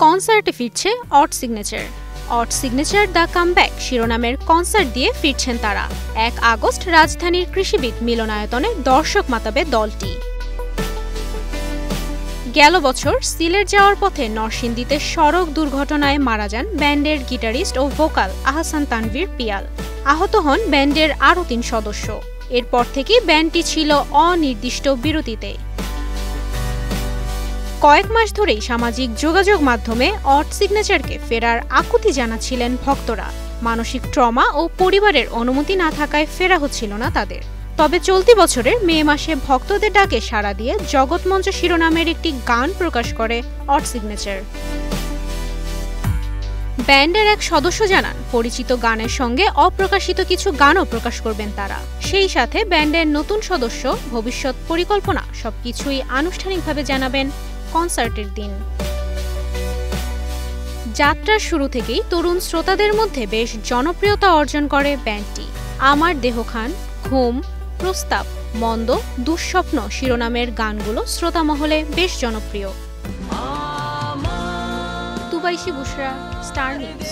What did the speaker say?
কনসার্টে ফিরছে odd signature. Odd signature the comeback শিরোনামের কনসার্ট দিয়ে ফিরছেন তারা। 1 আগস্ট রাজধানীর কৃষিবিদ মিলনায়তনে দর্শক মাতাবে দলটি। গেল বছর সিলেট যাওয়ার পথে নরসিংদীতে সড়ক দুর্ঘটনায় মারা যান ব্যান্ডের গিটারিস্ট ও ভোকাল আহসান তানভীর পিয়াল। আহত হন ব্যান্ডের আরও 3 সদস্য। এরপর থেকেই ব্যান্ডটি ছিল অনির্দিষ্ট বিরতিতে। কয়েক মাস ধরেই সামাজিক যোগাযোগ মাধ্যমে অড সিগনেচারকে ফেরার আকুতি জানাচ্ছিলেন ভক্তরা। মানসিক ট্রমা ও পরিবারের অনুমতি না থাকায় ফেরা হচ্ছিল না তাদের। তবে চলতি বছরের মে মাসে ভক্তদের ডাকে সাড়া দিয়ে জগৎমঞ্চ শিরোনামের একটি গান প্রকাশ করে অড সিগনেচার। ব্যান্ডের এক সদস্য জানান, পরিচিত গানের সঙ্গে অপ্রকাশিত কিছু গানও প্রকাশ করবেন তারা। সেই সাথে ব্যান্ডের নতুন সদস্য, ভবিষ্যৎ পরিকল্পনা সবকিছুই আনুষ্ঠানিকভাবে জানাবেন কনসার্টের দিন। যাত্রার শুরু থেকেই তরুণ শ্রোতাদের মধ্যে বেশ জনপ্রিয়তা অর্জন করে ব্যান্ডটি। আমার দেহ খান, ঘুম, প্রস্তাব, মন্দ, দুঃস্বপ্ন শিরোনামের গানগুলো শ্রোতা মহলে বেশ জনপ্রিয়। তুবাইশি বুশরা, স্টার নিউজ।